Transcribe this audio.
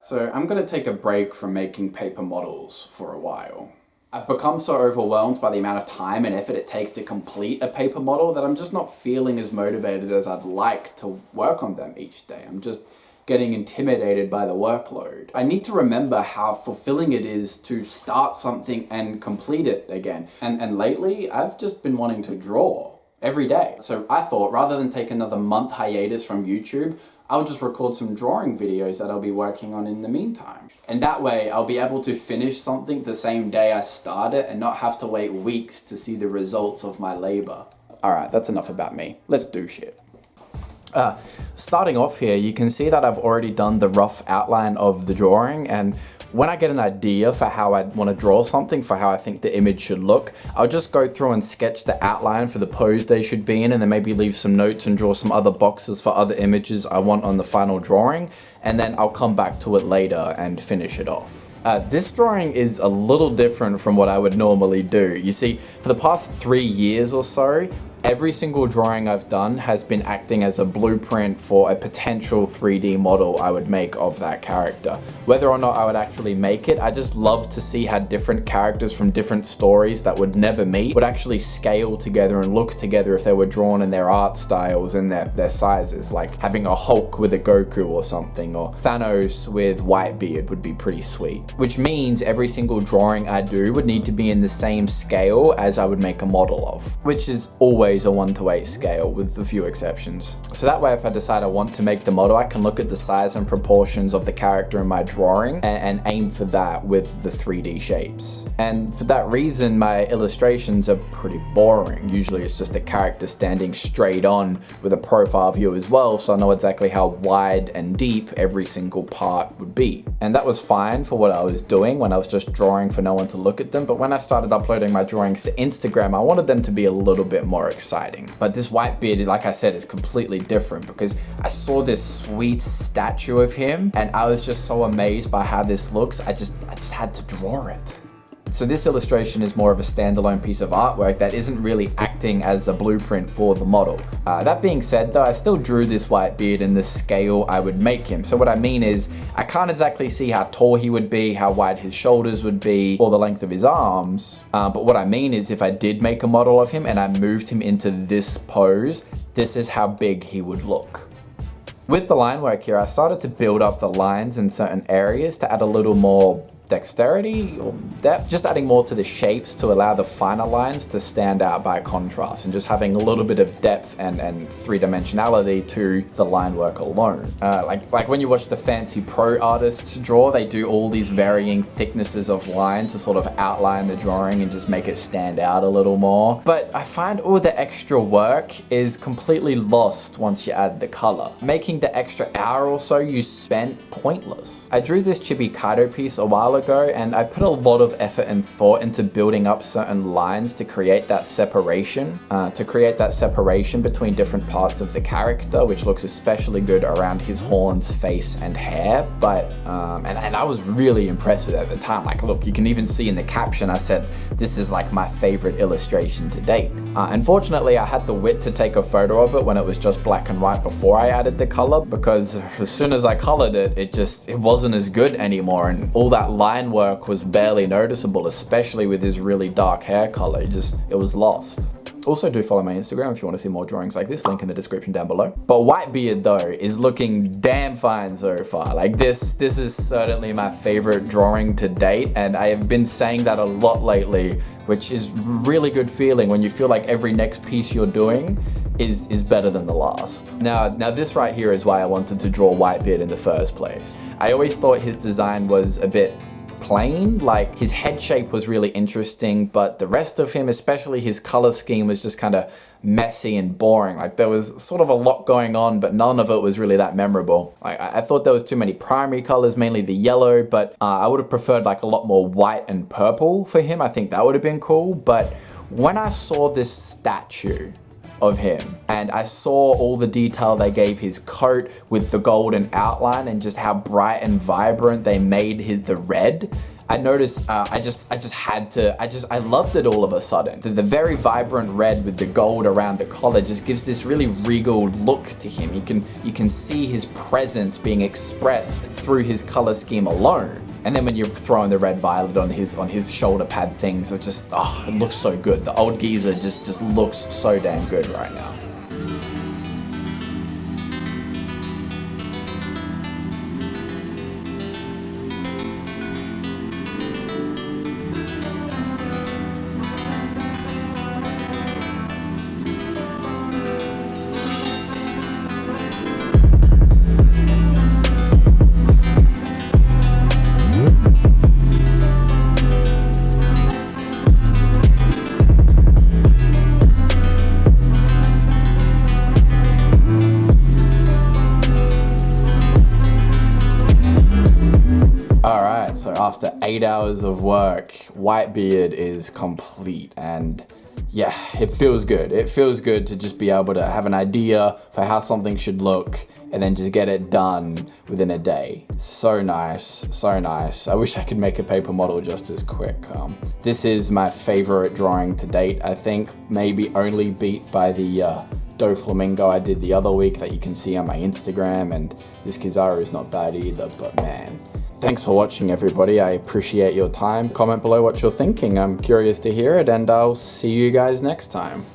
So I'm going to take a break from making paper models for a while. I've become so overwhelmed by the amount of time and effort it takes to complete a paper model that I'm just not feeling as motivated as I'd like to work on them each day. I'm just getting intimidated by the workload. I need to remember how fulfilling it is to start something and complete it again. And lately, I've just been wanting to draw every day. So I thought rather than take another month hiatus from YouTube, I'll just record some drawing videos that I'll be working on in the meantime. And that way I'll be able to finish something the same day I start it and not have to wait weeks to see the results of my labor. Alright, that's enough about me. Let's do shit. Starting off here, you can see that I've already done the rough outline of the drawing, and when I get an idea for how I want to draw something, for how I think the image should look, I'll just go through and sketch the outline for the pose they should be in, and then maybe leave some notes and draw some other boxes for other images I want on the final drawing, and then I'll come back to it later and finish it off. This drawing is a little different from what I would normally do. You see, for the past 3 years or so, every single drawing I've done has been acting as a blueprint for a potential 3D model I would make of that character. Whether or not I would actually make it, I just love to see how different characters from different stories that would never meet would actually scale together and look together if they were drawn in their art styles and their sizes. Like having a Hulk with a Goku or something, or Thanos with Whitebeard would be pretty sweet. Which means every single drawing I do would need to be in the same scale as I would make a model of, which is always a 1:8 scale with a few exceptions. So that way if I decide I want to make the model, I can look at the size and proportions of the character in my drawing and aim for that with the 3D shapes. And for that reason, my illustrations are pretty boring. Usually it's just a character standing straight on with a profile view as well, so I know exactly how wide and deep every single part would be. And that was fine for what I was doing when I was just drawing for no one to look at them, but when I started uploading my drawings to Instagram, I wanted them to be a little bit more exciting. But this Whitebeard, like I said, is completely different because I saw this sweet statue of him and I was just so amazed by how this looks, I just had to draw it. So this illustration is more of a standalone piece of artwork that isn't really acting as a blueprint for the model. That being said though, I still drew this Whitebeard in the scale I would make him. So what I mean is, I can't exactly see how tall he would be, how wide his shoulders would be, or the length of his arms. But what I mean is, if I did make a model of him and I moved him into this pose, this is how big he would look. With the line work here, I started to build up the lines in certain areas to add a little more dexterity or depth, just adding more to the shapes to allow the finer lines to stand out by contrast and just having a little bit of depth and three-dimensionality to the line work alone. Like when you watch the fancy pro artists draw, they do all these varying thicknesses of lines to sort of outline the drawing and just make it stand out a little more. But I find all the extra work is completely lost once you add the color, making the extra hour or so you spent pointless. I drew this Chibi Kaido piece a while ago, and I put a lot of effort and thought into building up certain lines to create that separation, between different parts of the character, which looks especially good around his horns, face, and hair. But and I was really impressed with it at the time. Like, look, you can even see in the caption I said, this is like my favorite illustration to date. Unfortunately, I had the wit to take a photo of it when it was just black and white before I added the color, because as soon as I colored it, it wasn't as good anymore, and all that line work was barely noticeable, especially with his really dark hair color. It was lost. Also, do follow my Instagram if you want to see more drawings like this, link in the description down below. But Whitebeard though is looking damn fine so far. Like this is certainly my favorite drawing to date, and I have been saying that a lot lately, which is really good feeling when you feel like every next piece you're doing is better than the last. Now this right here is why I wanted to draw Whitebeard in the first place. I always thought his design was a bit plain. Like, his head shape was really interesting, but the rest of him, especially his color scheme, was just kind of messy and boring. Like, there was sort of a lot going on, but none of it was really that memorable. Like, I thought there was too many primary colors, mainly the yellow, but I would have preferred like a lot more white and purple for him. I think that would have been cool. But when I saw this statue of him and I saw all the detail they gave his coat with the golden outline and just how bright and vibrant they made the red, I noticed I loved it all of a sudden. The very vibrant red with the gold around the collar just gives this really regal look to him. You can see his presence being expressed through his color scheme alone. And then when you're throwing the red violet on his shoulder pad things, it just, it looks so good. The old geezer just looks so damn good right now. So after 8 hours of work, Whitebeard is complete, and yeah, it feels good. It feels good to just be able to have an idea for how something should look and then just get it done within a day. So nice, so nice. I wish I could make a paper model just as quick. This is my favorite drawing to date, I think, maybe only beat by the doe flamingo I did the other week that you can see on my Instagram, and this Kizaru is not bad either, but man. Thanks for watching, everybody. I appreciate your time. Comment below what you're thinking. I'm curious to hear it, and I'll see you guys next time.